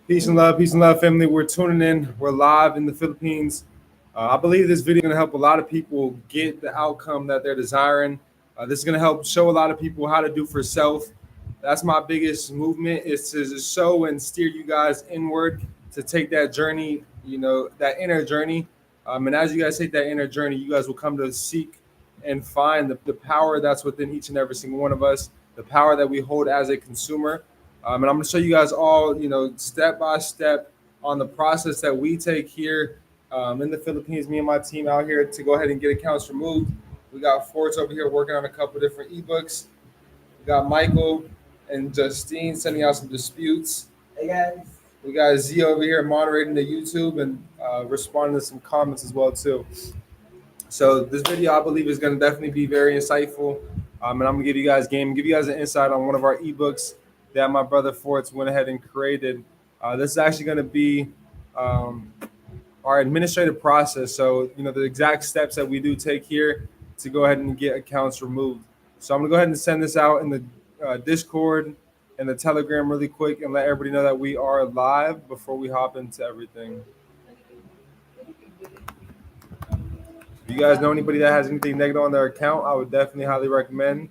Peace and love, family. We're tuning in. We're live in the Philippines. I believe this video is going to help a lot of people get the outcome that they're desiring. This is going to help show a lot of people how to do for self. That's my biggest movement, is to just show and steer you guys inward to take that journey, that inner journey. And as you guys take that inner journey, you guys will come to seek and find the power that's within each and every single one of us, the power that we hold as a consumer. And I'm going to show you guys all, step by step on the process that we take here in the Philippines, me and my team out here to go ahead and get accounts removed. We got Forts over here working on a couple different ebooks. We got Michael and Justine sending out some disputes. Hey guys. We got Z over here moderating the YouTube and responding to some comments as well too. So this video, I believe, is going to definitely be very insightful. And I'm going to give you guys an insight on one of our ebooks that my brother Forts went ahead and created. This is actually going to be our administrative process. So, the exact steps that we do take here to go ahead and get accounts removed. So I'm going to go ahead and send this out in the Discord and the Telegram really quick and let everybody know that we are live before we hop into everything. If you guys know anybody that has anything negative on their account, I would definitely highly recommend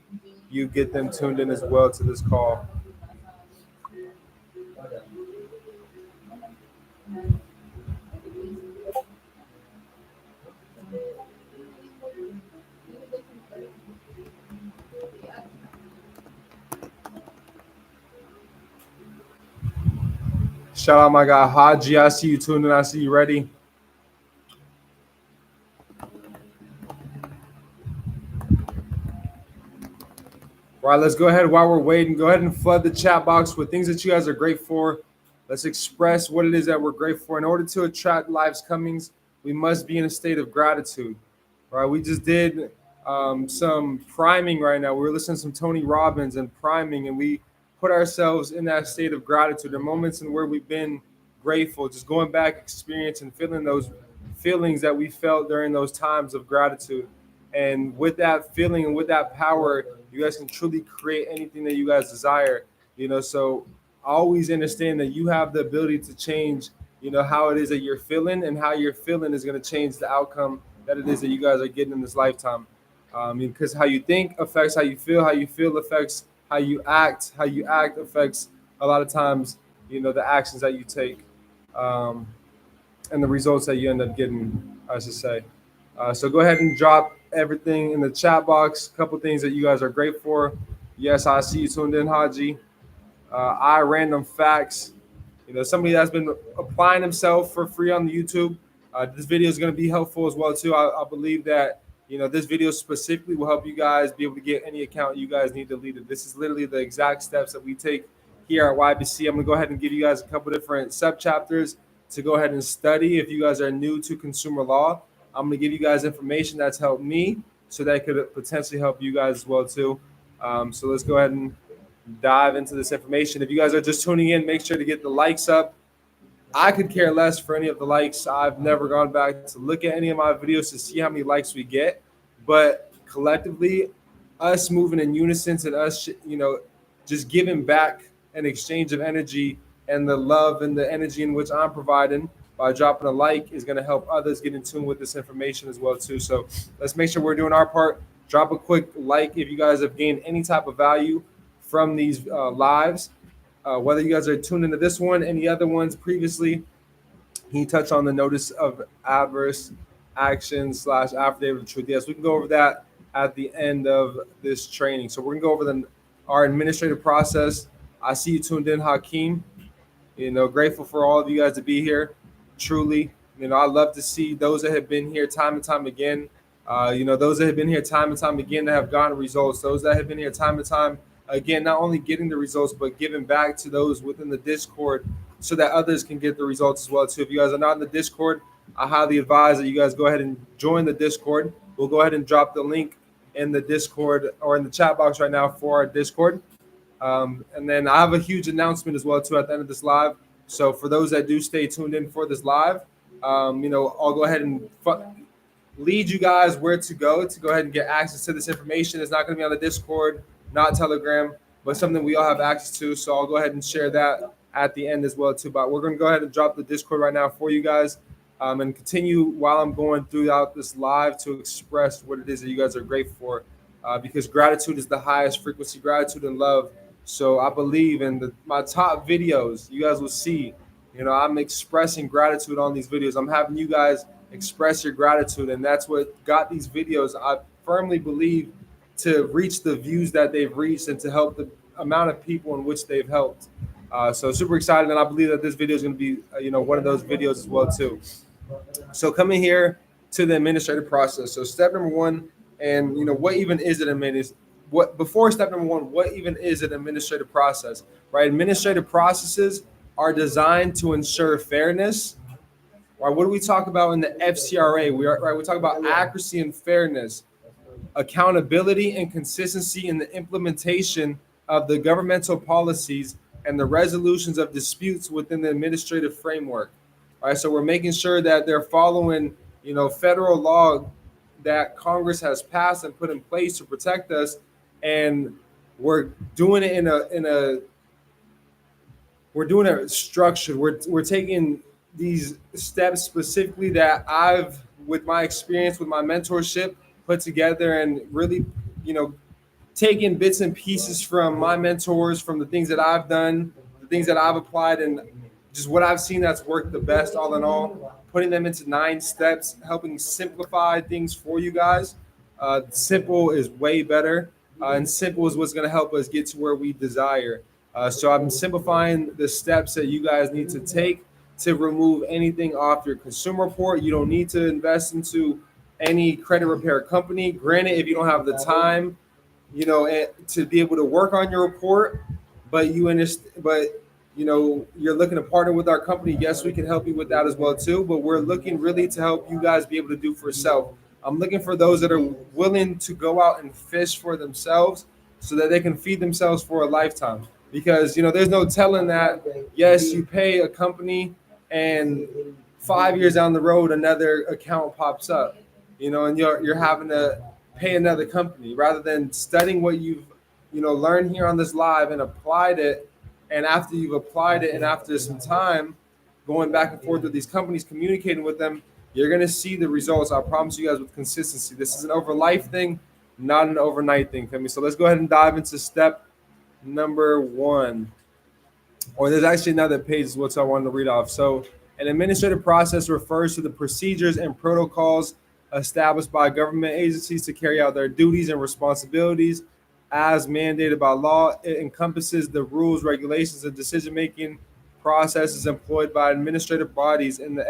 you get them tuned in as well to this call. Shout out my guy Haji. I see you tuned in. I see you ready. All right, let's go ahead while we're waiting. Go ahead and flood the chat box with things that you guys are grateful for. Let's express what it is that we're grateful for. In order to attract life's comings, we must be in a state of gratitude. All right, we just did some priming right now. We were listening to some Tony Robbins and priming, and we put ourselves in that state of gratitude. There are moments in where we've been grateful, just going back, experiencing, feeling those feelings that we felt during those times of gratitude. And with that feeling and with that power, you guys can truly create anything that you guys desire. So always understand that you have the ability to change, how it is that you're feeling, and how you're feeling is going to change the outcome that it is that you guys are getting in this lifetime. Because how you think affects how you feel affects how you act affects a lot of times, the actions that you take, and the results that you end up getting, I should say. So go ahead and drop everything in the chat box. A couple things that you guys are grateful for. Yes, I see you tuned in, Haji. Random facts. Somebody that's been applying himself for free on the YouTube. This video is going to be helpful as well too. I believe that this video specifically will help you guys be able to get any account you guys need deleted. This is literally the exact steps that we take here at YBC. I'm going to go ahead and give you guys a couple different sub chapters to go ahead and study. If you guys are new to consumer law, I'm going to give you guys information that's helped me, so that could potentially help you guys as well too. So let's go ahead and dive into this information. If you guys are just tuning in, make sure to get the likes up. I could care less for any of the likes. I've never gone back to look at any of my videos to see how many likes we get, but collectively, us moving in unison and us, just giving back an exchange of energy and the love and the energy in which I'm providing by dropping a like is going to help others get in tune with this information as well too. So let's make sure we're doing our part. Drop a quick like if you guys have gained any type of value from these lives. Whether you guys are tuned into this one, any other ones previously, he touched on the notice of adverse action / affidavit of truth. Yes, we can go over that at the end of this training. So we're gonna go over our administrative process. I see you tuned in, Hakeem. Grateful for all of you guys to be here. Truly, I love to see those that have been here time and time again. Those that have been here time and time again that have gotten results. Those that have been here time and time again, not only getting the results, but giving back to those within the Discord so that others can get the results as well too. If you guys are not in the Discord, I highly advise that you guys go ahead and join the Discord. We'll go ahead and drop the link in the Discord or in the chat box right now for our Discord. And then I have a huge announcement as well too at the end of this live. So for those that do stay tuned in for this live, I'll go ahead and lead you guys where to go ahead and get access to this information. It's not going to be on the Discord, not Telegram, but something we all have access to. So I'll go ahead and share that at the end as well too. But we're going to go ahead and drop the Discord right now for you guys, and continue while I'm going throughout this live to express what it is that you guys are grateful for, because gratitude is the highest frequency, gratitude and love. So I believe in my top videos, you guys will see, I'm expressing gratitude on these videos. I'm having you guys express your gratitude, and that's what got these videos, I firmly believe, to reach the views that they've reached and to help the amount of people in which they've helped. So super excited, and I believe that this video is going to be, one of those videos as well too. So coming here to the administrative process. So step number one, and what even is it? Before step number one, what even is an administrative process? Right? Administrative processes are designed to ensure fairness. Right? What do we talk about in the FCRA? We talk about accuracy and fairness, accountability and consistency in the implementation of the governmental policies and the resolutions of disputes within the administrative framework. All right, so we're making sure that they're following, federal law that Congress has passed and put in place to protect us, and we're doing it we're doing it structured. We're taking these steps specifically that I've, with my experience, with my mentorship, put together, and really, taking bits and pieces from my mentors, from the things that I've done, the things that I've applied, and just what I've seen that's worked the best all in all, putting them into 9 steps, helping simplify things for you guys. Simple is way better, and simple is what's going to help us get to where we desire. So I'm simplifying the steps that you guys need to take to remove anything off your consumer report. You don't need to invest into any credit repair company. Granted, if you don't have the time, to be able to work on your report, but you're looking to partner with our company, yes, we can help you with that as well too. But we're looking really to help you guys be able to do for self. I'm looking for those that are willing to go out and fish for themselves so that they can feed themselves for a lifetime. Because there's no telling that, yes, you pay a company and 5 years down the road another account pops up, and you're having to pay another company, rather than studying what you've learned here on this live and applied it. And after you've applied it, and after some time going back and forth with these companies, communicating with them, you're going to see the results. I promise you guys, with consistency. This is an over life thing, not an overnight thing. So let's go ahead and dive into step number 1. Or there's actually another page is what I wanted to read off. So an administrative process refers to the procedures and protocols established by government agencies to carry out their duties and responsibilities as mandated by law. It encompasses the rules, regulations, and decision-making processes employed by administrative bodies in the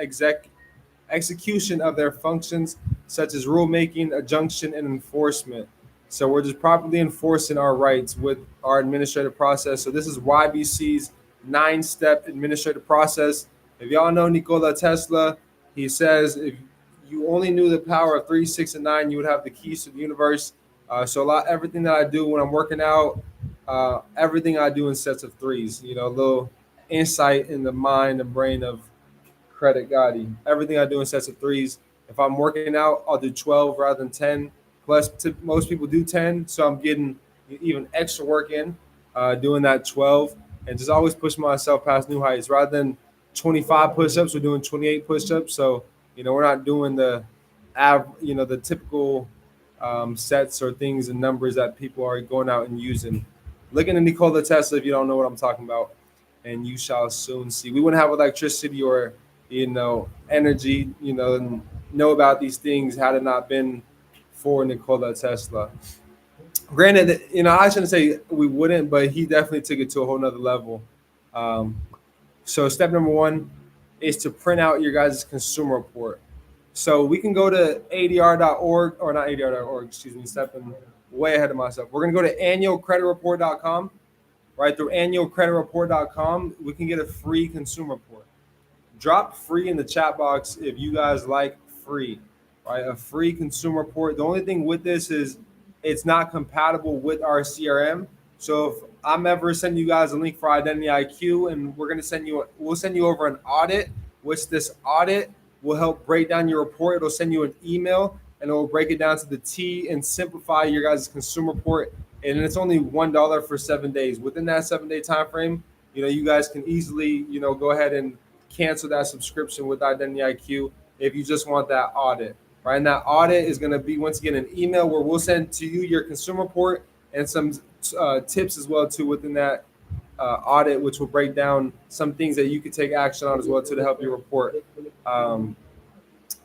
execution of their functions, such as rulemaking, adjunction, and enforcement. So we're just properly enforcing our rights with our administrative process. So this is YBC's 9-step administrative process. If y'all know Nikola Tesla, he says if you only knew the power of 3, 6, and 9, you would have the keys to the universe. So everything that I do when I'm working out, everything I do in sets of 3s. A little insight in the mind and brain of CreditGotti. Everything I do in sets of 3s. If I'm working out, I'll do 12 rather than 10. Plus, most people do 10, so I'm getting even extra work in doing that 12, and just always push myself past new heights. Rather than 25 push-ups, we're doing 28 push-ups. So we're not doing the typical sets or things and numbers that people are going out and using. Look into Nikola Tesla if you don't know what I'm talking about, and you shall soon see. We wouldn't have electricity or energy, and know about these things had it not been for Nikola Tesla. Granted, I shouldn't say we wouldn't, but he definitely took it to a whole nother level. So step number 1 is to print out your guys' consumer report. So we can go to ADR.org, or not ADR.org, excuse me, stepping way ahead of myself. We're going to go to annualcreditreport.com. Right, through annualcreditreport.com, we can get a free consumer report. Drop free in the chat box if you guys like free. Right, a free consumer report. The only thing with this is it's not compatible with our CRM. So if I'm ever sending you guys a link for Identity IQ, and we'll send you over an audit, which this audit will help break down your report. It'll send you an email, and it will break it down to the T and simplify your guys' consumer report. And it's only $1 for 7 days. Within that 7-day time frame, you guys can easily, go ahead and cancel that subscription with Identity IQ if you just want that audit, right? And that audit is going to be, once again, an email where we'll send to you your consumer report and some tips as well too within that audit, which will break down some things that you could take action on as well too to help your report.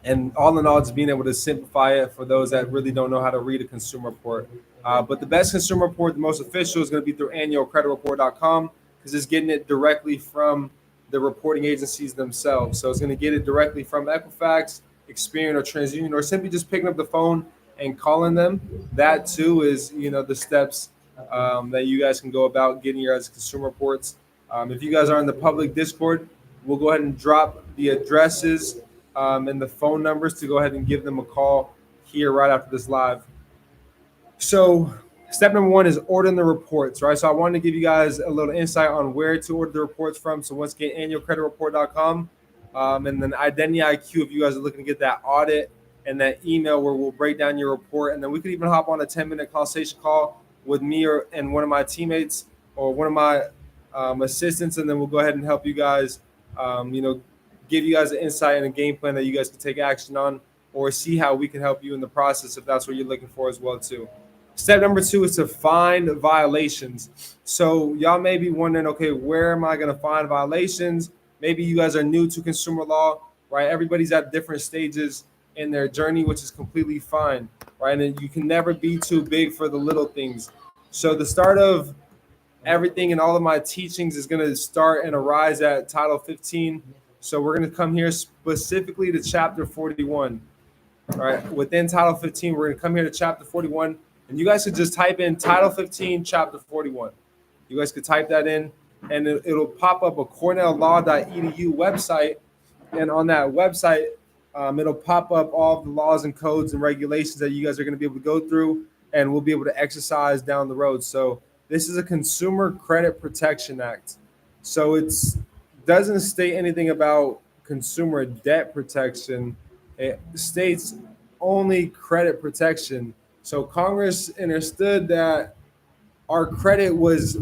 And all in all, it's being able to simplify it for those that really don't know how to read a consumer report. But the best consumer report, the most official, is going to be through annualcreditreport.com because it's getting it directly from the reporting agencies themselves. So it's going to get it directly from Equifax, Experian, or TransUnion, or simply just picking up the phone and calling them. That too is, the steps that you guys can go about getting your consumer reports. If you guys are in the public Discord, we'll go ahead and drop the addresses and the phone numbers to go ahead and give them a call here right after this live. So step number one is ordering the reports, right? So I wanted to give you guys a little insight on where to order the reports from. So once again, annualcreditreport.com, and then Identity IQ if you guys are looking to get that audit, and that email where we'll break down your report. And then we could even hop on a 10-minute consultation call with me and one of my teammates or one of my assistants, and then we'll go ahead and help you guys, give you guys an insight and a game plan that you guys can take action on, or see how we can help you in the process if that's what you're looking for as well too. Step number two is to find violations. So y'all may be wondering, okay, where am I going to find violations? Maybe you guys are new to consumer law, right? Everybody's at different stages in their journey, which is completely fine, right? And you can never be too big for the little things. So the start of everything and all of my teachings is going to start and arise at Title 15. So we're going to come here specifically to Chapter 41. All right, within Title 15, we're going to come here to Chapter 41. And you guys could just type in Title 15, Chapter 41. You guys could type that in, and it'll pop up a cornelllaw.edu website. And on that website, it'll pop up all the laws and codes and regulations that you guys are going to be able to go through, and we'll be able to exercise down the road. So this is a Consumer Credit Protection Act. So it doesn't state anything about consumer debt protection. It states only credit protection. So Congress understood that our credit was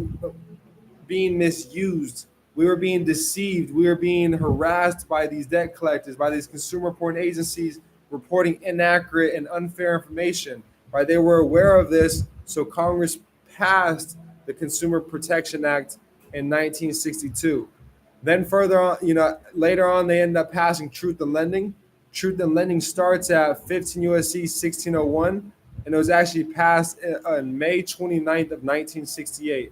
being misused. We were being deceived. We were being harassed by these debt collectors, by these consumer reporting agencies reporting inaccurate and unfair information. Right? They were aware of this, so Congress passed the Consumer Protection Act in 1962. Then further on, later on, they end up passing Truth in Lending. Truth in Lending starts at 15 U.S.C. 1601, and it was actually passed on May 29th of 1968.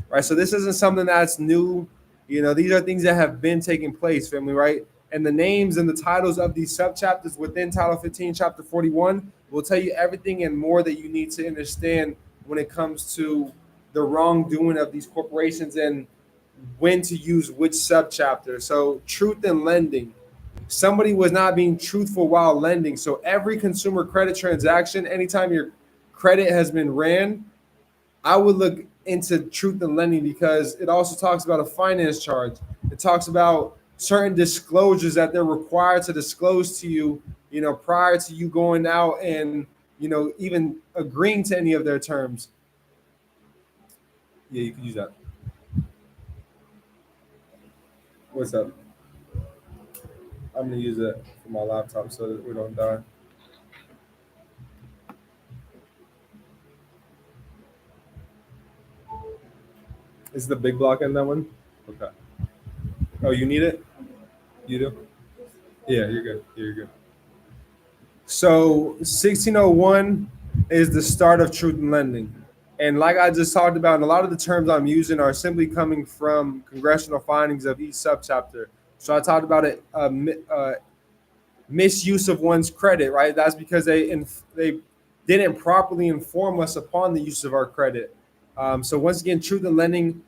Right, so this isn't something that's new. These are things that have been taking place, family, right? And the names and the titles of these subchapters within Title 15, Chapter 41 will tell you everything and more that you need to understand when it comes to the wrongdoing of these corporations and when to use which subchapter. So truth in lending. Somebody was not being truthful while lending. So every consumer credit transaction, anytime your credit has been ran, I would look into truth in lending because it also talks about a finance charge. It talks about certain disclosures that they're required to disclose to you, prior to you going out and, even agreeing to any of their terms. Yeah, you can use that. What's up? I'm going to use it for my laptop so that we don't die. Is the big block in that one? Okay. Oh, you need it? You do? Yeah, you're good. You're good. So 1601 is the start of truth in lending. And like I just talked about, and a lot of the terms I'm using are simply coming from congressional findings of each subchapter. So I talked about it, misuse of one's credit, right? That's because they didn't properly inform us upon the use of our credit. So once again, truth in lending,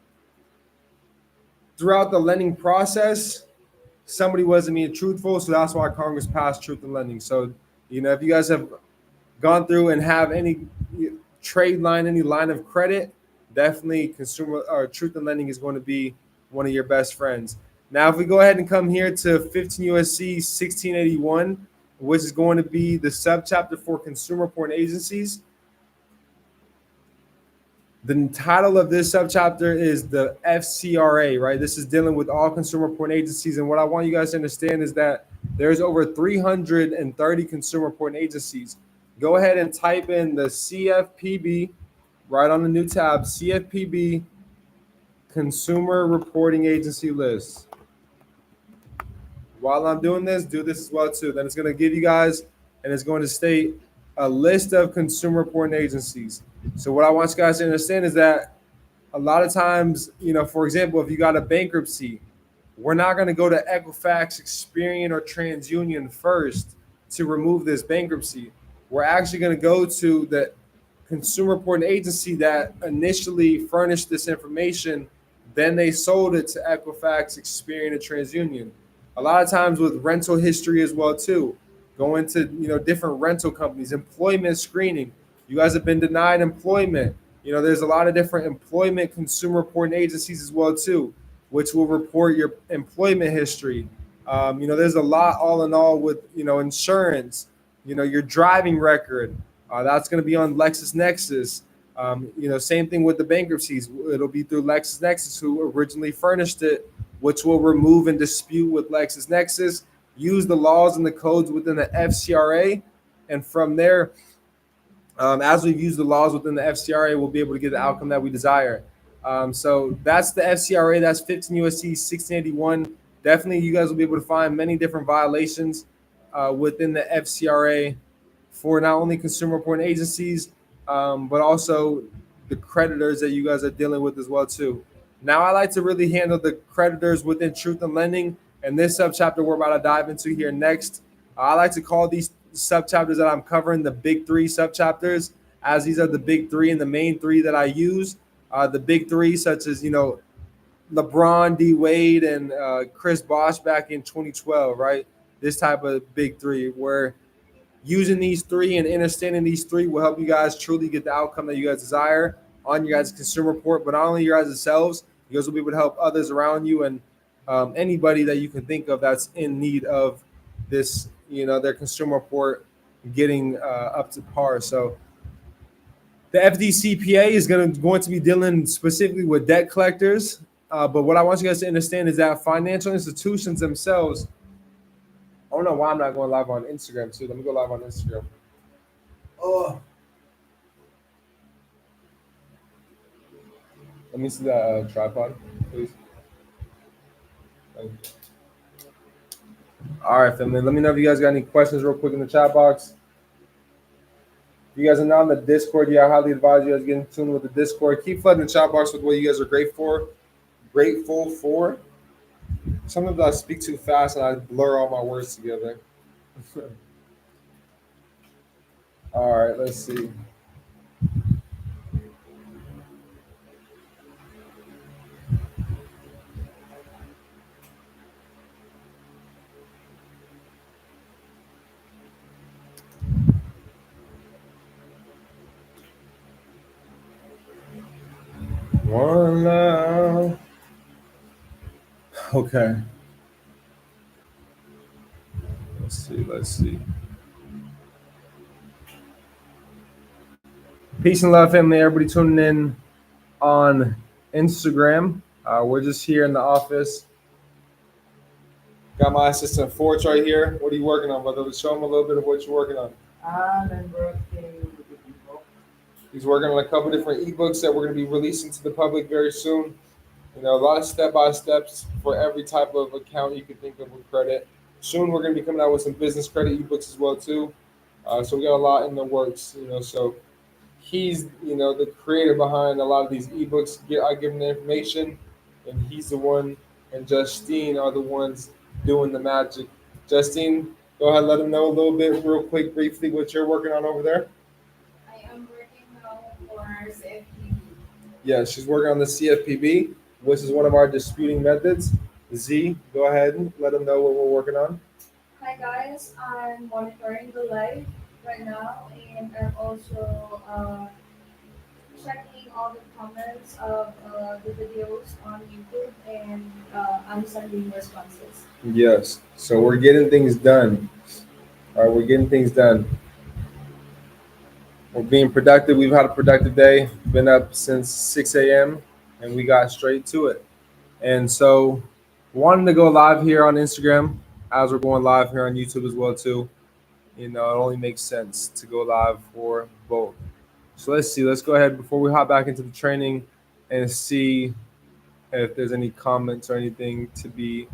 throughout the lending process, somebody wasn't being truthful. So that's why Congress passed truth in lending. So, if you guys have gone through and have any trade line, any line of credit, definitely consumer or truth in lending is going to be one of your best friends. Now, if we go ahead and come here to 15 U.S.C. 1681, which is going to be the subchapter for consumer reporting agencies. The title of this subchapter is the FCRA, right? This is dealing with all consumer reporting agencies. And what I want you guys to understand is that there's over 330 consumer reporting agencies. Go ahead and type in the CFPB right on the new tab, CFPB Consumer Reporting Agency list. While I'm doing this, do this as well too. Then it's going to give you guys, and it's going to state a list of consumer reporting agencies. So what I want you guys to understand is that a lot of times, for example, if you got a bankruptcy, we're not going to go to Equifax, Experian, or TransUnion first to remove this bankruptcy. We're actually going to go to the consumer reporting agency that initially furnished this information. Then they sold it to Equifax, Experian, and TransUnion. A lot of times with rental history as well too. Going to different rental companies, employment screening. You guys have been denied employment. There's a lot of different employment consumer reporting agencies as well too, which will report your employment history. There's a lot all in all with insurance. Your driving record. That's going to be on LexisNexis. Same thing with the bankruptcies. It'll be through LexisNexis, who originally furnished it, which will remove and dispute with LexisNexis, use the laws and the codes within the FCRA, and from there, as we've used the laws within the FCRA, we'll be able to get the outcome that we desire. So that's the FCRA. That's 15 USC 1681. Definitely, you guys will be able to find many different violations within the FCRA for not only consumer reporting agencies, but also the creditors that you guys are dealing with as well too. Now, I like to really handle the creditors within truth and lending, and this subchapter we're about to dive into here next. I like to call these subchapters that I'm covering the big three subchapters, as these are the big three and the main three that I use. The big three, such as LeBron, D Wade, and Chris Bosh back in 2012, right? This type of big three, where using these three and understanding these three will help you guys truly get the outcome that you guys desire on your guys' consumer report, but not only your guys' selves, you guys will be able to help others around you and anybody that you can think of that's in need of this, their consumer report getting up to par. So the FDCPA is going to be dealing specifically with debt collectors. But what I want you guys to understand is that financial institutions themselves, I don't know why I'm not going live on Instagram too. Let me go live on Instagram. Oh, let me see that tripod, please. Thank you. All right, family. Let me know if you guys got any questions real quick in the chat box. If you guys are not on the Discord, I highly advise you guys get in tune with the Discord. Keep flooding the chat box with what you guys are grateful for. Sometimes I speak too fast and I blur all my words together. All right, let's see. One love. Okay. Let's see. Peace and love, family. Everybody tuning in on Instagram. We're just here in the office. Got my assistant Forge right here. What are you working on, brother? Let's show him a little bit of what you're working on. I'm working with the ebook. He's working on a couple different ebooks that we're going to be releasing to the public very soon. A lot of step-by-steps for every type of account you can think of with credit. Soon we're going to be coming out with some business credit ebooks as well too. So we got a lot in the works. So he's the creator behind a lot of these ebooks. I give him the information, and he's the one, and Justine are the ones doing the magic. Justine, go ahead, let him know a little bit, real quick, briefly, what you're working on over there. I am working now for CFPB. Yeah, she's working on the CFPB, which is one of our disputing methods. Z, go ahead and let them know what we're working on. Hi guys, I'm monitoring the live right now, and I'm also checking all the comments of the videos on YouTube, and I'm sending responses. Yes, so we're getting things done. All right, we're getting things done. We're being productive. We've had a productive day. Been up since 6 a.m. and we got straight to it. And so, wanting to go live here on Instagram as we're going live here on YouTube as well too. It only makes sense to go live for both. So let's see. Let's go ahead before we hop back into the training and see if there's any comments or anything to be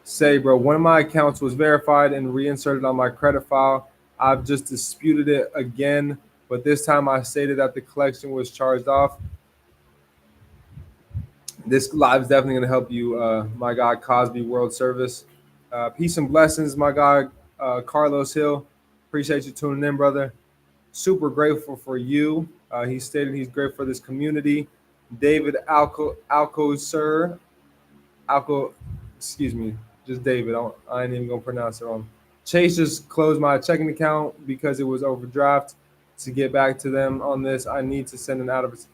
say, bro. One of my accounts was verified and reinserted on my credit file. I've just disputed it again, but this time I stated that the collection was charged off. This live is definitely going to help you, my guy Cosby World Service. Peace and blessings, my guy Carlos Hill. Appreciate you tuning in, brother. Super grateful for you. He stated he's grateful for this community. David Alco, excuse me, just David. I ain't even gonna pronounce it wrong. Chase just closed my checking account because it was overdraft. To get back to them on this, I need to send an out of it.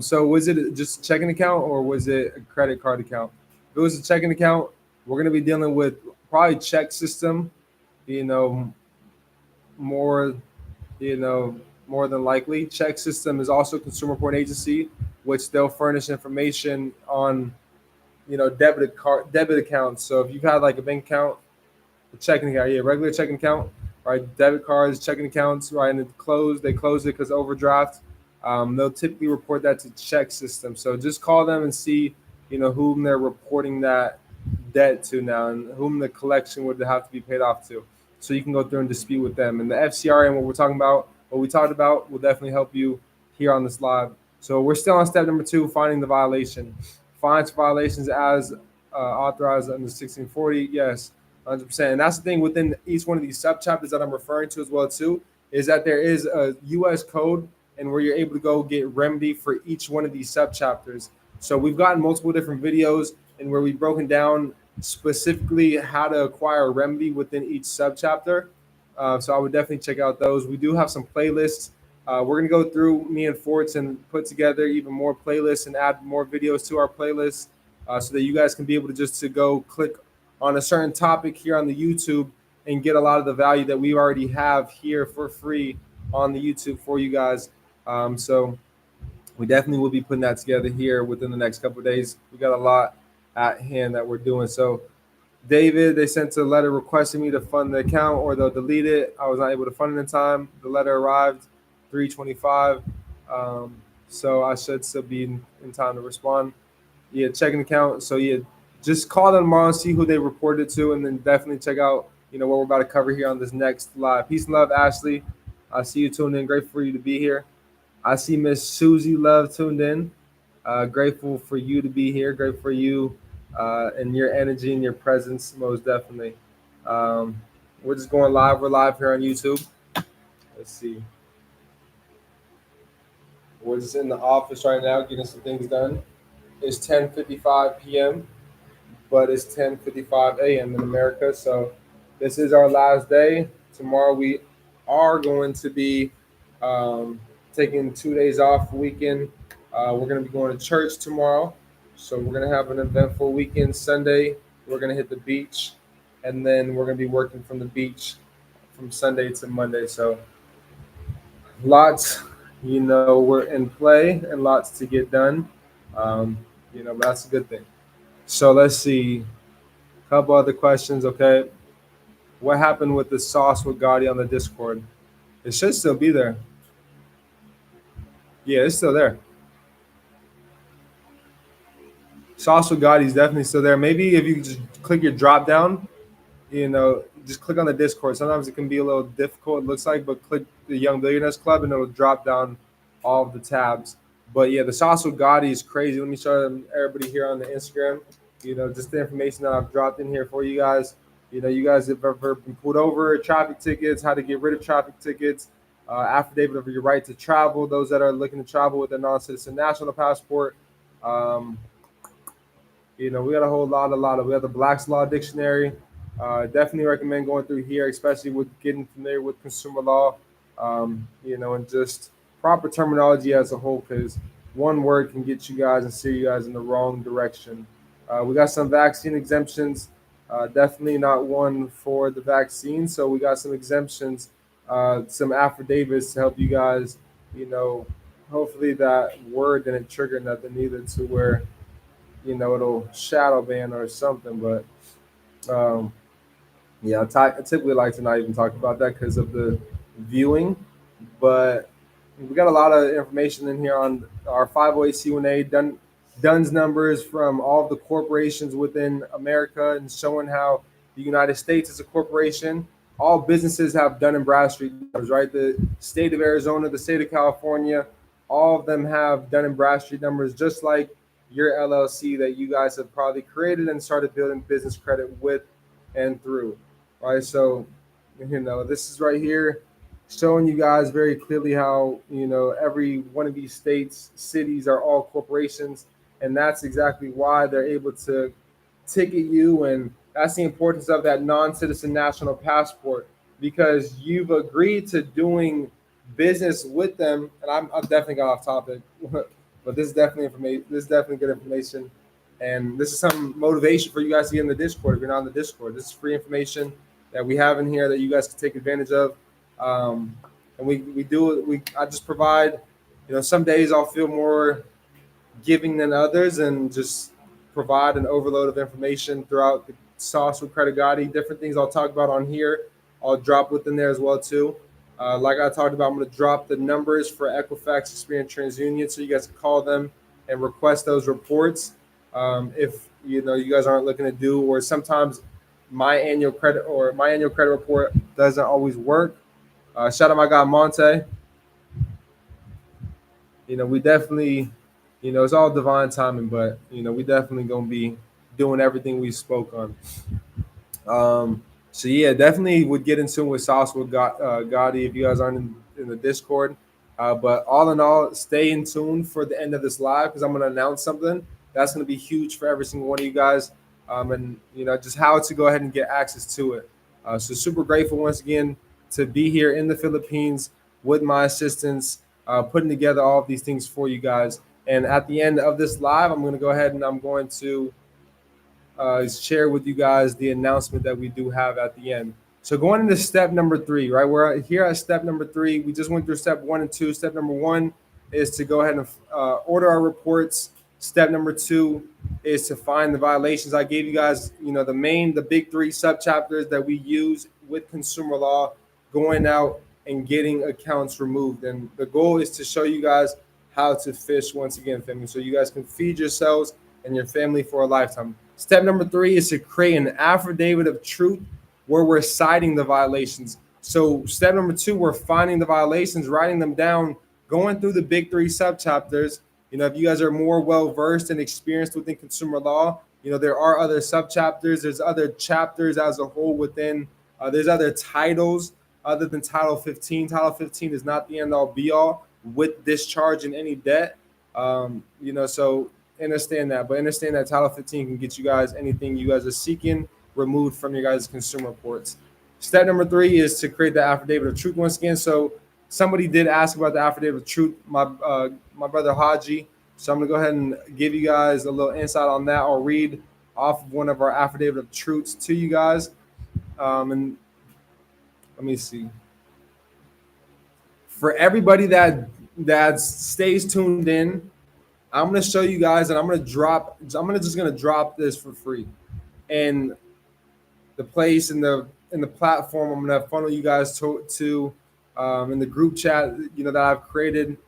So was it just a checking account or was it a credit card account? If it was a checking account, we're gonna be dealing with probably check system. More more than likely. Check system is also consumer report agency, which they'll furnish information on debit accounts. So if you've had like a bank account, a checking account, regular checking account, right? Debit cards, checking accounts, right? And they close it because overdraft. They'll typically report that to check system. So just call them and see, whom they're reporting that debt to now and whom the collection would have to be paid off to. So you can go through and dispute with them. And the FCRA and what we talked about will definitely help you here on this live. So we're still on step number 2, finding the violation. Fines violations as authorized under 1640. Yes, 100%. And that's the thing within each one of these subchapters that I'm referring to as well too, is that there is a U.S. code and where you're able to go get remedy for each one of these subchapters. So we've gotten multiple different videos and where we've broken down specifically how to acquire a remedy within each subchapter. So I would definitely check out those. We do have some playlists. We're going to go through, me and Forts, and put together even more playlists and add more videos to our playlist so that you guys can be able to go click on a certain topic here on the YouTube and get a lot of the value that we already have here for free on the YouTube for you guys. So we definitely will be putting that together here within the next couple of days. We got a lot at hand that we're doing. So David, they sent a letter requesting me to fund the account or they'll delete it. I was not able to fund it in time. The letter arrived 3:25. So I should still be in time to respond. Checking account. So just call them tomorrow and see who they reported to, and then definitely check out what we're about to cover here on this next live. Peace and love, Ashley. I see you tuned in. Grateful for you to be here. I see Miss Susie Love tuned in. Grateful for you to be here. Grateful for you and your energy and your presence, most definitely. We're just going live. We're live here on YouTube. Let's see. We're just in the office right now getting some things done. It's 10:55 p.m., but it's 10:55 a.m. in America. So this is our last day. Tomorrow we are going to be taking 2 days off weekend. We're going to be going to church tomorrow. So we're going to have an eventful weekend. Sunday, we're going to hit the beach. And then we're going to be working from the beach from Sunday to Monday. So lots, we're in play and lots to get done. But that's a good thing. So let's see. A couple other questions. Okay. What happened with the sauce with Gotti on the Discord? It should still be there. Yeah, it's still there. Sauce with Gotti is definitely still there. Maybe if you just click your drop down, just click on the Discord. Sometimes it can be a little difficult, it looks like, but click the Young Billionaires Club and it'll drop down all of the tabs. But yeah, the sauce with Gotti is crazy. Let me show everybody here on the Instagram, just the information that I've dropped in here for you guys. You guys have ever been pulled over, traffic tickets, how to get rid of traffic tickets, affidavit of your right to travel, those that are looking to travel with a non-citizen national passport. We got a whole lot. We have the Black's Law Dictionary. Definitely recommend going through here, especially with getting familiar with consumer law, and just proper terminology as a whole, because one word can get you guys and steer you guys in the wrong direction. We got some vaccine exemptions. Definitely not one for the vaccine. So we got some exemptions some affidavits to help you guys, you know, hopefully that word didn't trigger nothing either to where, it'll shadow ban or something. But yeah, I typically like to not even talk about that because of the viewing. But we got a lot of information in here on our 508c1A Duns numbers from all of the corporations within America and showing how the United States is a corporation. All businesses have Dun and Bradstreet numbers, right? The state of Arizona, the state of California, all of them have Dun and Bradstreet numbers, just like your LLC that you guys have probably created and started building business credit with and through, right? So, this is right here showing you guys very clearly how, every one of these states, cities are all corporations. And that's exactly why they're able to ticket you. And that's the importance of that non-citizen national passport, because you've agreed to doing business with them. And I'm definitely got off topic, but this is definitely information. This is definitely good information. And this is some motivation for you guys to get in the Discord. If you're not in the Discord, this is free information that we have in here that you guys can take advantage of. And I just provide, some days I'll feel more giving than others and just provide an overload of information throughout the sauce with CreditGotti. Different things I'll talk about on here, I'll drop within there as well too. Like I talked about, I'm going to drop the numbers for Equifax, Experian, TransUnion, so you guys can call them and request those reports. If you guys aren't looking to do, or sometimes my annual credit report doesn't always work. Shout out my guy Monte. We definitely, it's all divine timing, but we definitely gonna be doing everything we spoke on. So yeah, definitely would get in tune with Sauce with Gotti if you guys aren't in the Discord. But all in all, stay in tune for the end of this live because I'm gonna announce something that's gonna be huge for every single one of you guys. And just how to go ahead and get access to it. So super grateful once again to be here in the Philippines with my assistants, putting together all of these things for you guys. And at the end of this live, I'm going to go ahead and I'm going to share with you guys the announcement that we do have at the end. So going into step number 3, right? We're here at step number 3. We just went through step 1 and 2. Step number 1 is to go ahead and order our reports. Step number 2 is to find the violations. I gave you guys, the big 3 subchapters that we use with consumer law, going out and getting accounts removed. And the goal is to show you guys how to fish once again, family, so you guys can feed yourselves and your family for a lifetime. Step number 3 is to create an affidavit of truth where we're citing the violations. So step number 2, we're finding the violations, writing them down, going through the big 3 subchapters. If you guys are more well-versed and experienced within consumer law, there are other subchapters. There's other chapters as a whole within. There's other titles other than Title 15. Title 15 is not the end-all, be-all with discharging any debt. So understand that. But understand that Title 15 can get you guys anything you guys are seeking removed from your guys' consumer reports. Step number 3 is to create the affidavit of truth once again. So somebody did ask about the affidavit of truth, my brother Haji. So I'm going to go ahead and give you guys a little insight on that. I'll read off of one of our affidavit of truths to you guys. And let me see. For everybody that stays tuned in, I'm going to show you guys, and I'm just going to drop this for free. And the place in the platform I'm going to funnel you guys to in the group chat, that I've created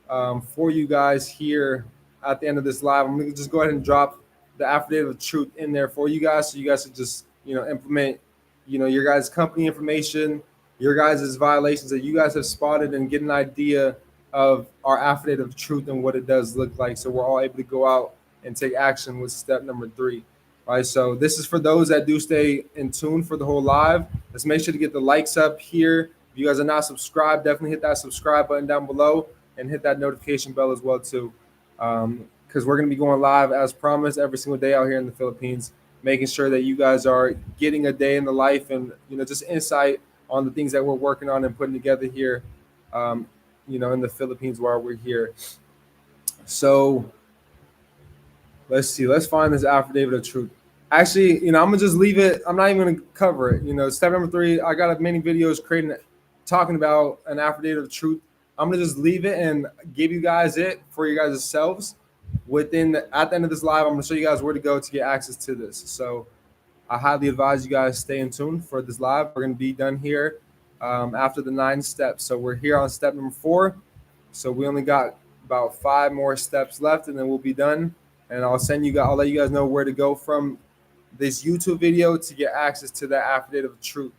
for you guys here at the end of this live. I'm going to just go ahead and drop the affidavit of truth in there for you guys, so you guys can just implement your guys' company information, your guys' violations that you guys have spotted, and get an idea of our affidavit of truth and what it does look like, so we're all able to go out and take action with step number 3. All right, so this is for those that do stay in tune for the whole live. Let's make sure to get the likes up here. If you guys are not subscribed, definitely hit that subscribe button down below and hit that notification bell as well too, because we're going to be going live as promised every single day out here in the Philippines, making sure that you guys are getting a day in the life and just insight on the things that we're working on and putting together here, in the Philippines while we're here. So let's see. Let's find this affidavit of truth. Actually, I'm gonna just leave it. I'm not even gonna cover it. Step number 3. I got many videos creating talking about an affidavit of truth, I'm gonna just leave it and give you guys it for you guys selves. At the end of this live, I'm gonna show you guys where to go to get access to this. So I highly advise you guys stay in tune for this live. We're gonna be done here after the 9 steps. So we're here on step number 4. So we only got about 5 more steps left, and then we'll be done. And I'll let you guys know where to go from this YouTube video to get access to that affidavit of truth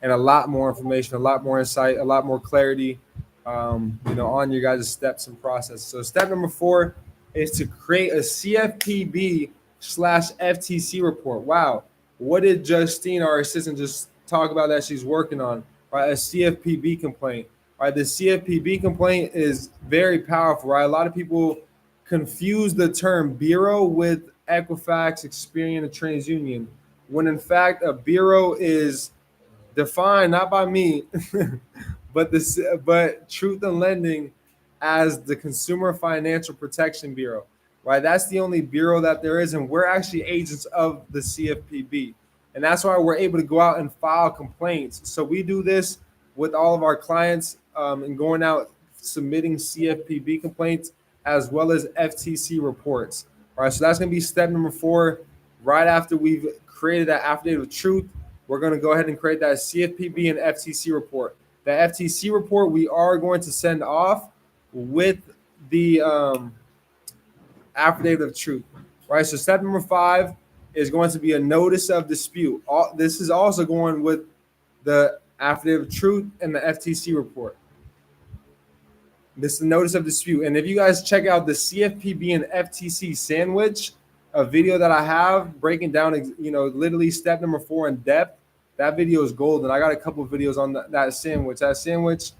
and a lot more information, a lot more insight, a lot more clarity, on your guys' steps and process. So step number 4 is to create a CFPB/FTC report. Wow, what did Justine, our assistant, just talk about that she's working on? Right, a CFPB complaint. Right, the CFPB complaint is very powerful. Right, a lot of people confuse the term bureau with Equifax, Experian, and TransUnion, when in fact a bureau is defined not by me, but Truth in Lending as the Consumer Financial Protection Bureau. Right, that's the only bureau that there is, and we're actually agents of the CFPB, and that's why we're able to go out and file complaints. So we do this with all of our clients, and going out submitting CFPB complaints as well as FTC reports. All right, so that's going to be step number 4. Right after we've created that affidavit of truth, we're going to go ahead and create that CFPB and FTC report. The FTC report we are going to send off with the affidavit of truth. Right, so step number 5 is going to be a notice of dispute. This is also going with the affidavit of truth and the FTC report. This is the notice of dispute. And if you guys check out the CFPB and FTC sandwich, a video that I have breaking down, literally step number 4 in depth, that video is golden. I got a couple of videos on that sandwich. That sandwich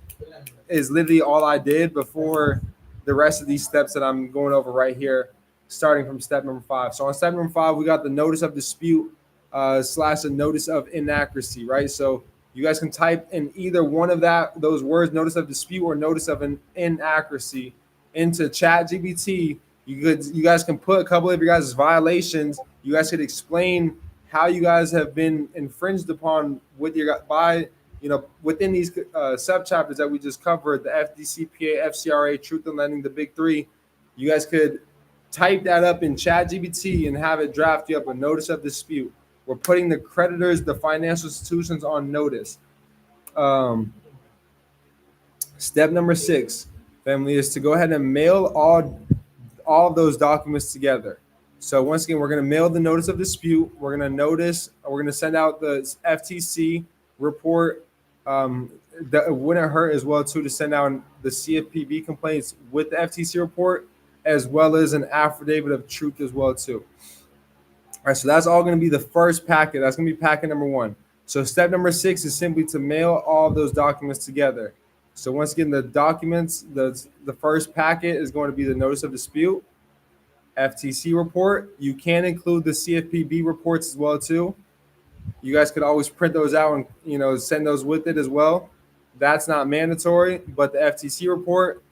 is literally all I did before the rest of these steps that I'm going over right here, starting from step number 5. So on step number 5, we got the notice of dispute / a notice of inaccuracy, right? So you guys can type in either one of those words, notice of dispute or notice of an inaccuracy, into ChatGPT. You guys can put a couple of your guys' violations. You guys could explain how you guys have been infringed upon within these subchapters that we just covered, the FDCPA, FCRA, Truth in Lending, the big 3. You guys could type that up in ChatGPT and have it draft you up a notice of dispute. We're putting the creditors, the financial institutions, on notice. Step number 6, family, is to go ahead and mail all of those documents together. So once again, we're going to mail the notice of dispute. We're going to send out the FTC report. That wouldn't hurt as well too to send out the CFPB complaints with the FTC report, as well as an affidavit of truth as well too. All right, so that's all going to be the first packet. That's going to be packet number 1. So step number 6 is simply to mail all of those documents together. So once again, the documents, the first packet is going to be the notice of dispute, FTC report. You can include the CFPB reports as well too. You guys could always print those out and send those with it as well. That's not mandatory, but the FTC report,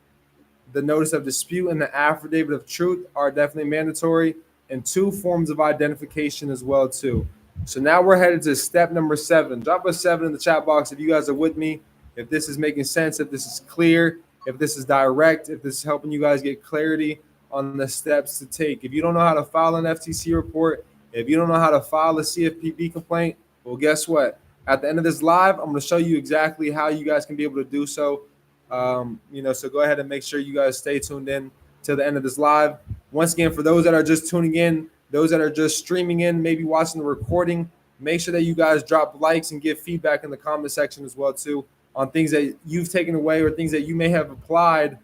the notice of dispute, and the affidavit of truth are definitely mandatory, and 2 forms of identification as well too. So now we're headed to step number 7. Drop a 7 in the chat box if you guys are with me, if this is making sense, if this is clear, if this is direct, if this is helping you guys get clarity on the steps to take. If you don't know how to file an FTC report, if you don't know how to file a CFPB complaint, well, guess what? At the end of this live, I'm going to show you exactly how you guys can be able to do so. So go ahead and make sure you guys stay tuned in to the end of this live. Once again, for those that are just tuning in, those that are just streaming in, maybe watching the recording, make sure that you guys drop likes and give feedback in the comment section as well too, on things that you've taken away or things that you may have applied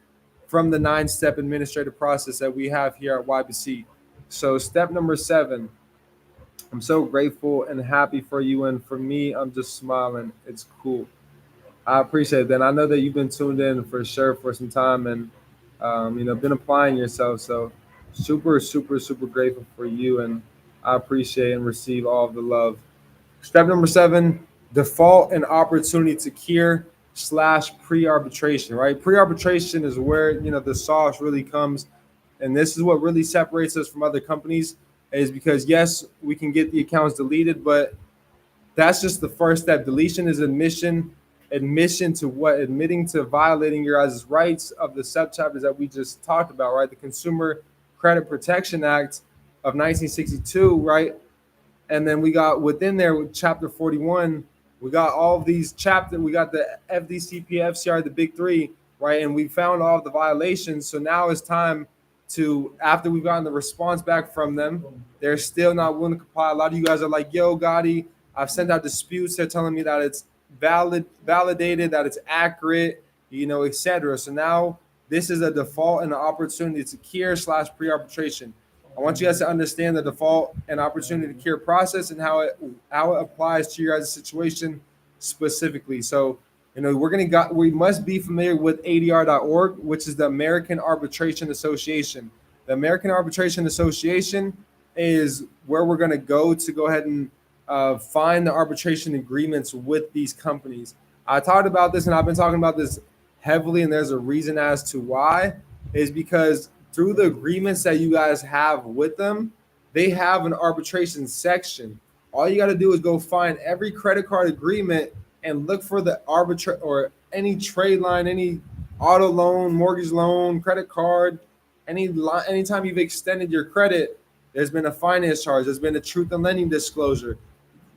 from the 9-step administrative process that we have here at YBC. So step number 7, I'm so grateful and happy for you. And for me, I'm just smiling. It's cool. I appreciate that. And I know that you've been tuned in for sure for some time and, been applying yourself. So super, super, super grateful for you. And I appreciate and receive all of the love. Step number 7, default and opportunity to cure / pre-arbitration, right? Pre-arbitration is where, the sauce really comes. And this is what really separates us from other companies, is because, yes, we can get the accounts deleted, but that's just the first step. Deletion is admission. admission to what? Admitting to violating your guys' rights of the subchapters that we just talked about, right? The Consumer Credit Protection Act of 1962, right? And then we got within there with chapter 41, we got all of these chapters. We got the FDCP, FCR, the big three, right? And we found all of the violations. So now it's time to, after we've gotten the response back from them, they're still not willing to comply. A lot of you guys are like, yo, Gotti, I've sent out disputes. They're telling me that it's validated, that it's accurate, etc. So now this is a default and an opportunity to cure / pre-arbitration. I want you guys to understand the default and opportunity to cure process and how it applies to your guys' situation specifically. So, we must be familiar with ADR.org, which is the American Arbitration Association. The American Arbitration Association is where we're going to go ahead and find the arbitration agreements with these companies. I talked about this, and I've been talking about this heavily, and there's a reason as to why, is because through the agreements that you guys have with them, they have an arbitration section. All you got to do is go find every credit card agreement and look for the or any trade line, any auto loan, mortgage loan, credit card, anytime you've extended your credit, there's been a finance charge. There's been a truth in lending disclosure.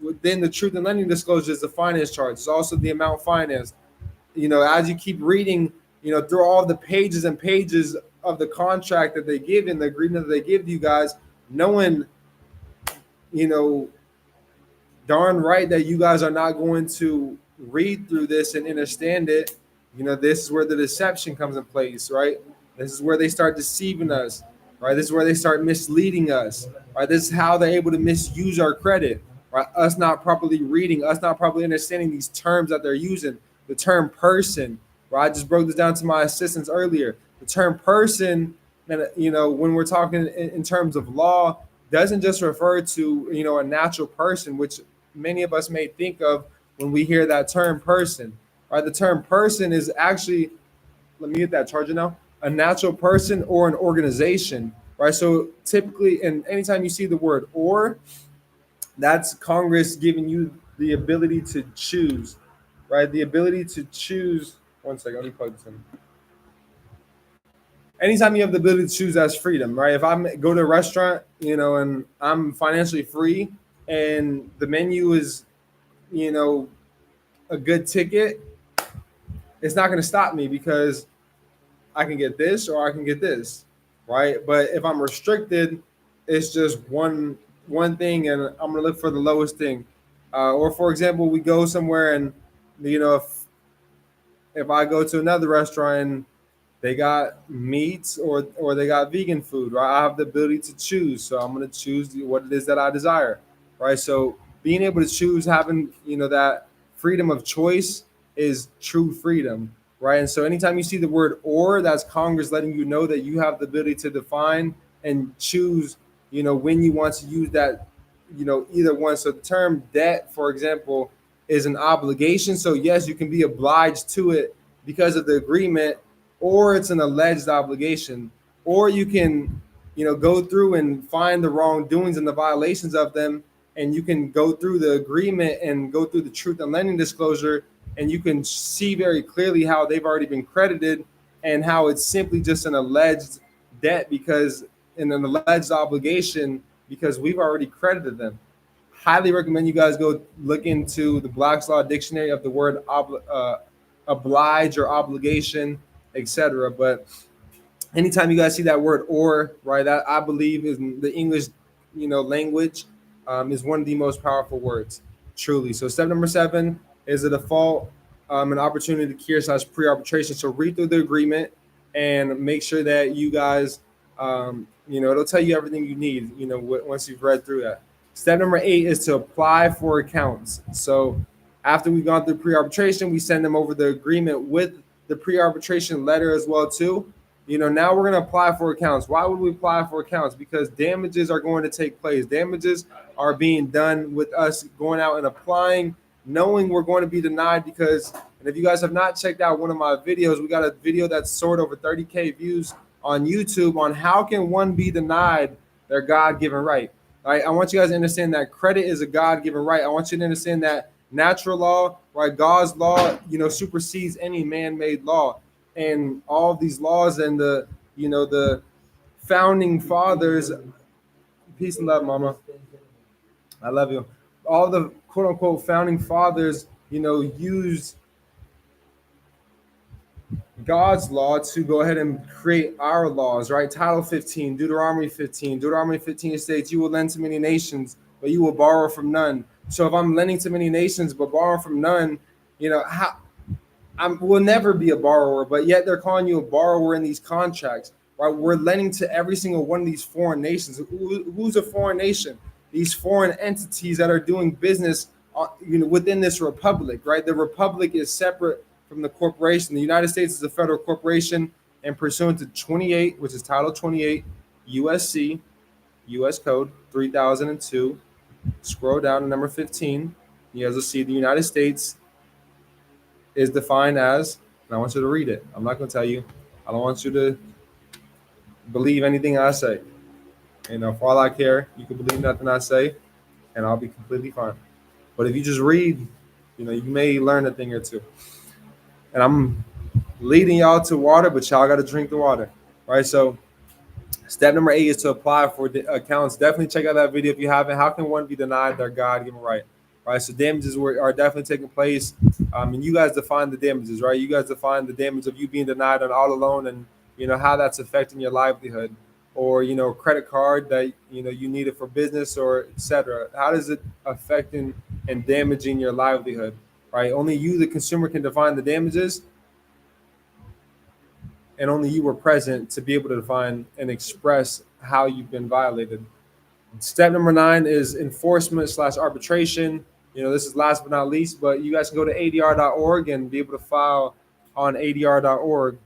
Within the truth in lending disclosure is the finance charge. It's also the amount financed. As you keep reading, through all the pages and pages of the contract that they give in the agreement that they give to you guys, knowing, darn right that you guys are not going to read through this and understand it. This is where the deception comes in place, right? This is where they start deceiving us, right? This is where they start misleading us, right? This is how they're able to misuse our credit, right? Us not properly reading, us not properly understanding these terms that they're using. The term person, right? I just broke this down to my assistants earlier. The term person, and when we're talking in terms of law, doesn't just refer to a natural person, which many of us may think of when we hear that term person. Right? The term person is actually, let me get that charger now, a natural person or an organization. Right? So typically, and anytime you see the word or, that's Congress giving you the ability to choose. Right? The ability to choose. One second, let me plug this in. Anytime you have the ability to choose, that's freedom, right? If I go to a restaurant, and I'm financially free and the menu is, a good ticket, it's not going to stop me because I can get this or I can get this, right? But if I'm restricted, it's just one thing and I'm going to look for the lowest thing. Or for example, we go somewhere and, if I go to another restaurant and they got meats or they got vegan food, right? I have the ability to choose. So I'm going to choose what it is that I desire, right? So being able to choose, having, that freedom of choice is true freedom, right? And so anytime you see the word or, that's Congress letting you know that you have the ability to define and choose, when you want to use that, either one. So the term debt, for example, is an obligation. So yes, you can be obliged to it because of the agreement, or it's an alleged obligation, or you can, go through and find the wrongdoings and the violations of them, and you can go through the agreement and go through the truth and lending disclosure, and you can see very clearly how they've already been credited and how it's simply just an alleged debt because in an alleged obligation because we've already credited them. Highly recommend you guys go look into the Black's Law Dictionary of the word oblige or obligation, etc. But anytime you guys see that word or, right, that I believe is the English, language, is one of the most powerful words, truly. So step number 7 is a default, an opportunity to cure / pre-arbitration. So read through the agreement and make sure that you guys, it'll tell you everything you need, once you've read through that. Step number 8 is to apply for accounts. So after we've gone through pre-arbitration, we send them over the agreement with the pre-arbitration letter as well too. Now we're going to apply for accounts. Why would we apply for accounts? Because damages are going to take place. Damages are being done with us going out and applying, knowing we're going to be denied because, and if you guys have not checked out one of my videos, we got a video that's soared over 30K views on YouTube on how can one be denied their God-given right. Right? I want you guys to understand that credit is a God-given right. I want you to understand that natural law, right? God's law, supersedes any man-made law, and all of these laws and the founding fathers. Peace and love, Mama. I love you. All the quote unquote founding fathers, used God's law to go ahead and create our laws, right? Title 15, Deuteronomy 15. Deuteronomy 15 states, you will lend to many nations, but you will borrow from none. So if I'm lending to many nations, but borrowing from none, how will never be a borrower, but yet they're calling you a borrower in these contracts, right? We're lending to every single one of these foreign nations. Who's a foreign nation? These foreign entities that are doing business, within this republic, right? The republic is separate from the corporation. The United States is a federal corporation, and pursuant to 28, which is Title 28, USC, U.S. Code 3002, scroll down to number 15. You guys will see the United States is defined as, and I want you to read it. I'm not going to tell you. I don't want you to believe anything I say. For all I care, you can believe nothing I say, and I'll be completely fine. But if you just read, you may learn a thing or two. And I'm leading y'all to water, but y'all got to drink the water, right? So step number 8 is to apply for the accounts. Definitely check out that video if you haven't. How can one be denied their God-given right? Right, so damages are definitely taking place, and you guys define the damages, right? You guys define the damage of you being denied an auto loan, and how that's affecting your livelihood, or credit card that you need it for business, or etc. How does it affecting and damaging your livelihood, right? Only you, the consumer, can define the damages, and only you were present to be able to define and express how you've been violated. Step number 9 is enforcement/arbitration. This is last but not least, but you guys can go to adr.org and be able to file on adr.org,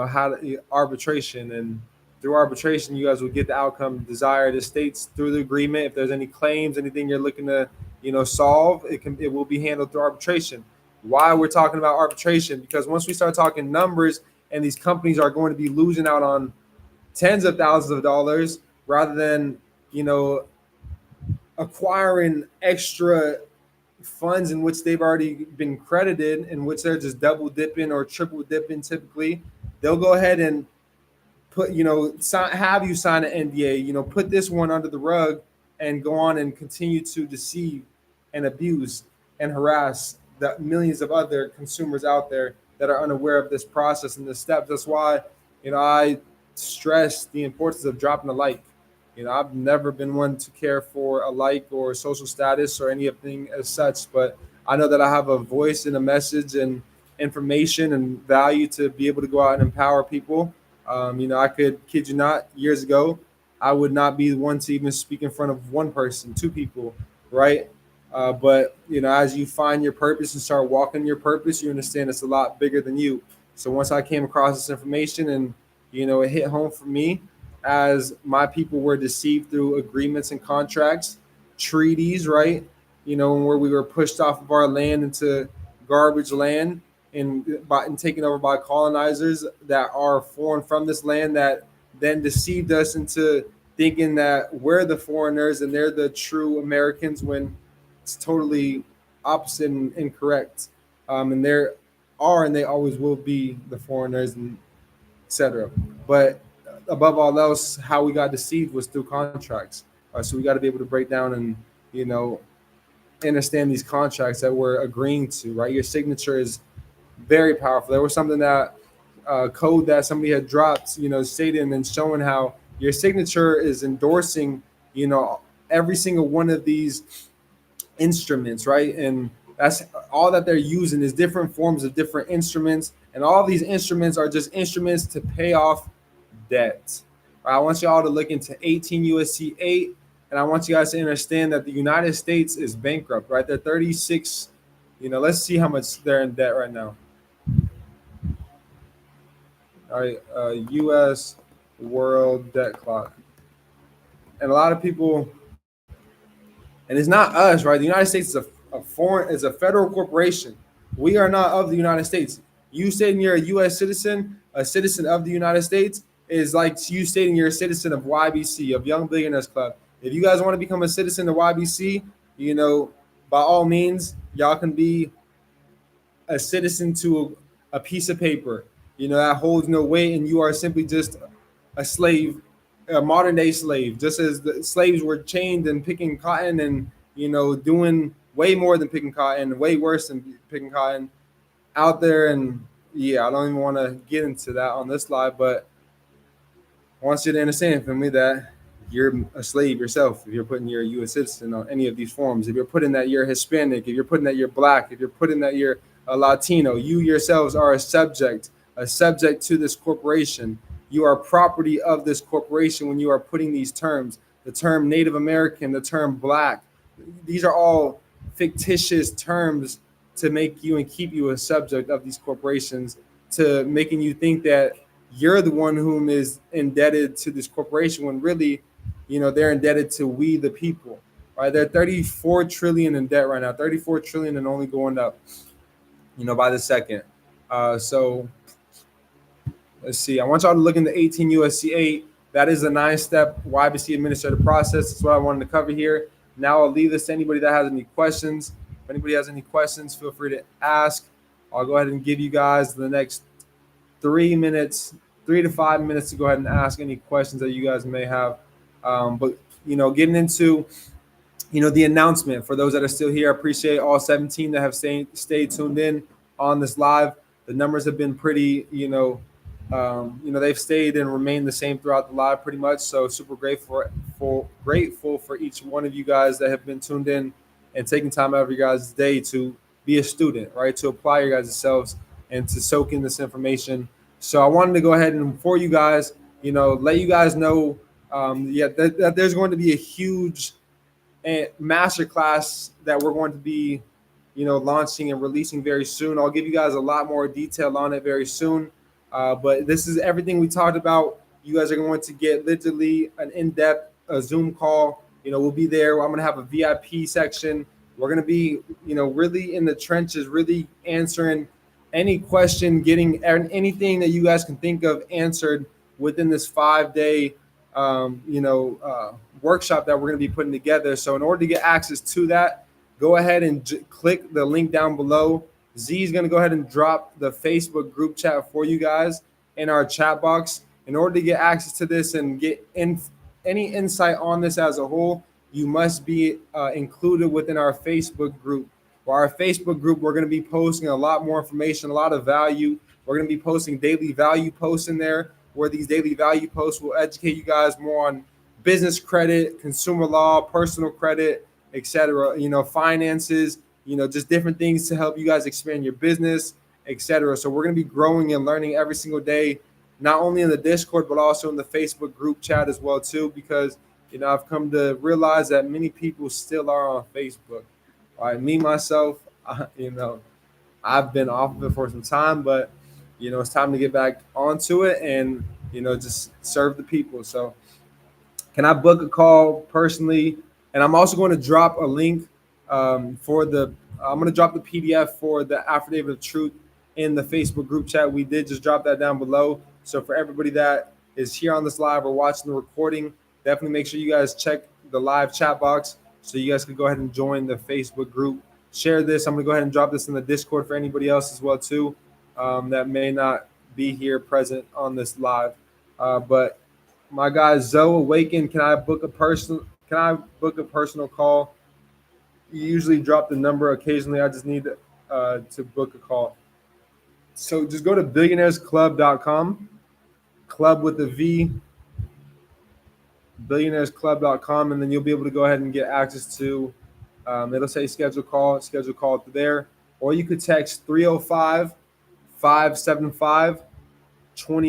how to arbitration. And through arbitration, you guys will get the outcome desired. It states through the agreement, if there's any claims, anything you're looking to, solve, it will be handled through arbitration. Why we're talking about arbitration? Because once we start talking numbers, and these companies are going to be losing out on tens of thousands of dollars rather than, acquiring extra funds in which they've already been credited, in which they're just double dipping or triple dipping. Typically, they'll go ahead and put, have you sign an NDA, put this one under the rug and go on and continue to deceive and abuse and harass the millions of other consumers out there that are unaware of this process and the steps. That's why, I stress the importance of dropping a like. I've never been one to care for a like or social status or anything as such, but I know that I have a voice and a message and information and value to be able to go out and empower people. I could kid you not, years ago, I would not be the one to even speak in front of one person, 2 people, right? But as you find your purpose and start walking your purpose, you understand it's a lot bigger than you. So once I came across this information and it hit home for me, as my people were deceived through agreements and contracts, treaties, right? Where we were pushed off of our land into garbage land and taken over by colonizers that are foreign from this land, that then deceived us into thinking that we're the foreigners and they're the true Americans, when it's totally opposite and incorrect. And there are, and they always will be, the foreigners and etc. But above all else, how we got deceived was through contracts. So we got to be able to break down and understand these contracts that we're agreeing to, right? Your signature is very powerful. There was something that code that somebody had dropped, stating and showing how your signature is endorsing, every single one of these instruments, right? And that's all that they're using is different forms of different instruments, and all these instruments are just instruments to pay off debt. I want you all to look into 18 USC 8, and I want you guys to understand that the United States is bankrupt, right? They're 36. Let's see how much they're in debt right now. All right, U.S. world debt clock, and a lot of people, and it's not us, right? The United States is a federal corporation. We are not of the United States. You saying you're a U.S. citizen, a citizen of the United States, is like you stating you're a citizen of YBC, of Young Billionaires Club. If you guys want to become a citizen of YBC, by all means, y'all can be a citizen to a piece of paper, that holds no weight, and you are simply just a slave, a modern day slave, just as the slaves were chained and picking cotton and, doing way more than picking cotton, way worse than picking cotton out there. And yeah, I don't even want to get into that on this live, but I want you to understand, family, that you're a slave yourself. If you're putting you're a U.S. citizen on any of these forms, if you're putting that you're Hispanic, if you're putting that you're Black, if you're putting that you're a Latino, you yourselves are a subject to this corporation. You are property of this corporation when you are putting these terms. The term Native American, the term Black, these are all fictitious terms to make you and keep you a subject of these corporations, to making you think that you're the one whom is indebted to this corporation when really, they're indebted to we the people, right? They're 34 trillion in debt right now, 34 trillion and only going up, by the second. So let's see. I want y'all to look into 18 USC 8. That is a 9-step YBC administrative process. That's what I wanted to cover here. Now I'll leave this to anybody that has any questions. If anybody has any questions, feel free to ask. I'll go ahead and give you guys the next 3 to 5 minutes to go ahead and ask any questions that you guys may have. But getting into the announcement for those that are still here, I appreciate all 17 that have stayed tuned in on this live. The numbers have been pretty, they've stayed and remained the same throughout the live pretty much. So super grateful for each one of you guys that have been tuned in and taking time out of your guys' day to be a student, right? To apply your guys' selves and to soak in this information. So I wanted to go ahead and for you guys, let you guys know, that there's going to be a huge masterclass that we're going to be, launching and releasing very soon. I'll give you guys a lot more detail on it very soon. But this is everything we talked about. You guys are going to get literally an in-depth Zoom call. We'll be there. I'm going to have a VIP section. We're going to be, really in the trenches, really answering any question, getting anything that you guys can think of answered within this 5-day, workshop that we're going to be putting together. So in order to get access to that, go ahead and click the link down below. Z is going to go ahead and drop the Facebook group chat for you guys in our chat box. In order to get access to this and get any insight on this as a whole, you must be included within our Facebook group. For our Facebook group, we're going to be posting a lot more information, a lot of value. We're going to be posting daily value posts in there, where these daily value posts will educate you guys more on business credit, consumer law, personal credit, etc. Finances, just different things to help you guys expand your business, etc. So we're going to be growing and learning every single day, not only in the Discord, but also in the Facebook group chat as well, too, because, I've come to realize that many people still are on Facebook. All right, me, myself, I've been off of it for some time, but, it's time to get back onto it and, just serve the people. So can I book a call personally? And I'm also going to drop a link I'm going to drop the PDF for the affidavit of truth in the Facebook group chat. We did just drop that down below. So for everybody that is here on this live or watching the recording, definitely make sure you guys check the live chat box so you guys can go ahead and join the Facebook group. Share this. I'm going to go ahead and drop this in the Discord for anybody else as well too, that may not be here present on this live. But my guy Zoe Awaken, can I book a personal call? You usually drop the number occasionally. I just need to book a call. So just go to billionairesclub.com, club with a V, billionairesclub.com, and then you'll be able to go ahead and get access to, it'll say schedule call through there. Or you could text 305-575-2843. I'm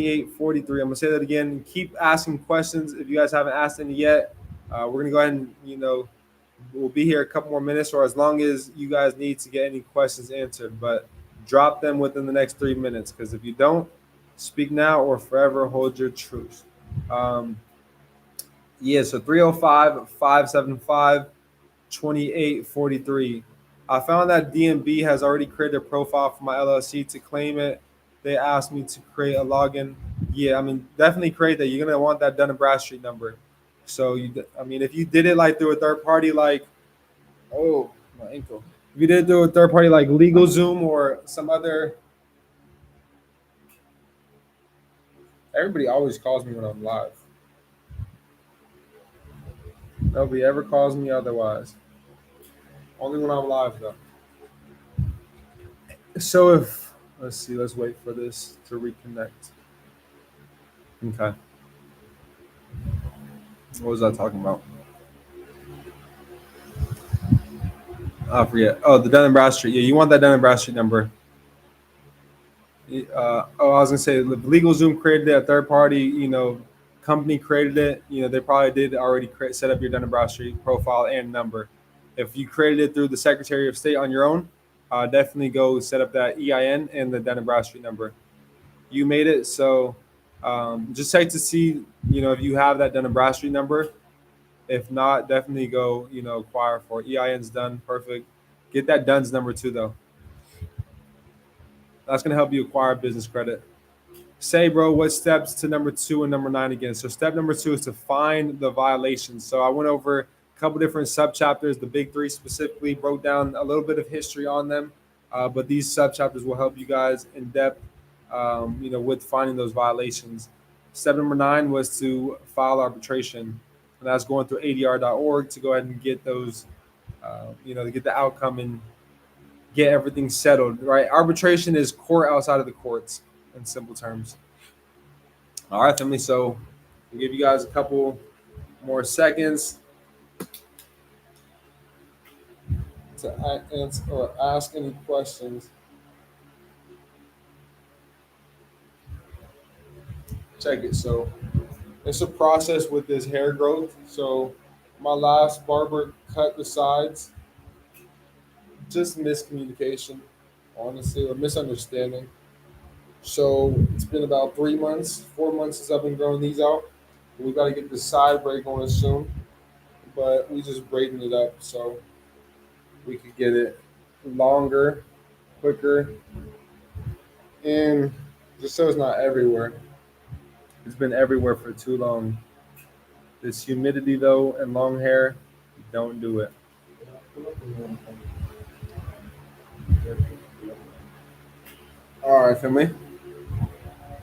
going to say that again. Keep asking questions if you guys haven't asked any yet. We're going to go ahead and, we'll be here a couple more minutes, or as long as you guys need to get any questions answered. But drop them within the next 3 minutes, because if you don't, speak now or forever hold your truce. So 305-575-2843. I found that DMB has already created a profile for my LLC. To claim it, they asked me to create a login. Yeah, definitely create that. You're going to want that Dun & Bradstreet number. So, if you did it like through a third party, like, My ankle. If you did do a third party like LegalZoom or some other, everybody always calls me when I'm live. Nobody ever calls me otherwise. Only when I'm live though. So if let's see, let's wait for this to reconnect. Okay. What was I talking about? I forget. Oh, the Dun and Bradstreet. Yeah, you want that Dun and Bradstreet number. I was gonna say LegalZoom created it, a third party, company created it. They probably did already set up your Dun and Bradstreet profile and number. If you created it through the Secretary of State on your own, definitely go set up that EIN and the Dun and Bradstreet number. You made it, so just check to see, if you have that Dun and Bradstreet number. If not, definitely go, acquire for it. EIN's done, perfect. Get that DUNS number too, though. That's gonna help you acquire business credit. Say, bro, what steps to number 2 and number 9 again? So step number 2 is to find the violations. So I went over a couple different sub chapters, the big 3 specifically, broke down a little bit of history on them. But these sub chapters will help you guys in depth, with finding those violations. Step number 9 was to file arbitration, and that's going through adr.org to go ahead and get those, to get the outcome and get everything settled, right? Arbitration is court outside of the courts, in simple terms. All right, family. So we'll give you guys a couple more seconds to answer or ask any questions. Check it. So it's a process with this hair growth. So my last barber cut the sides. Just miscommunication, honestly, or misunderstanding. So it's been about 3 months, 4 months since I've been growing these out. We got to get the side braid going soon, but we just braiding it up so we could get it longer, quicker, and just so it's not everywhere. It's been everywhere for too long. This humidity though and long hair, don't do it. All right, family.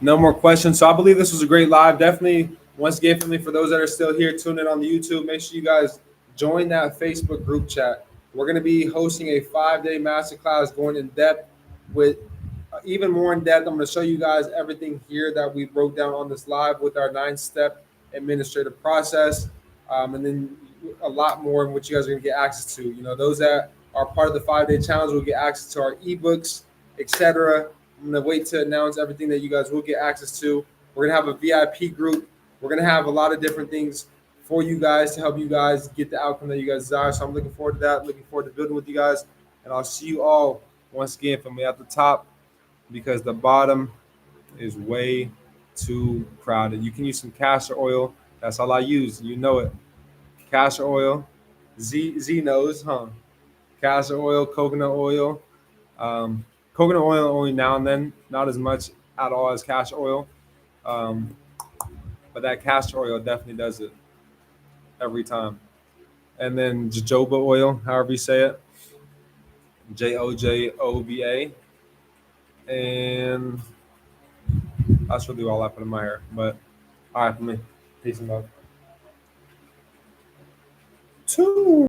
No more questions. So I believe this was a great live. Definitely, once again, family, for those that are still here, tune in on the YouTube. Make sure you guys join that Facebook group chat. We're going to be hosting a 5-day masterclass going in depth with even more in depth. I'm going to show you guys everything here that we broke down on this live with our 9-step administrative process. And then a lot more in which you guys are going to get access to. Those that are part of the 5-day challenge will get access to our ebooks, etc. I'm going to wait to announce everything that you guys will get access to. We're going to have a VIP group. We're going to have a lot of different things for you guys to help you guys get the outcome that you guys desire. So I'm looking forward to that, looking forward to building with you guys. And I'll see you all once again from me at the top, because the bottom is way too crowded. You can use some castor oil. That's all I use. You know it. Castor oil. Z knows, huh? Castor oil, coconut oil. Coconut oil only now and then, not as much at all as castor oil. But that castor oil definitely does it every time. And then jojoba oil, however you say it. Jojoba. And that's really all I put in my hair. But all right, for me. Peace and love. 2.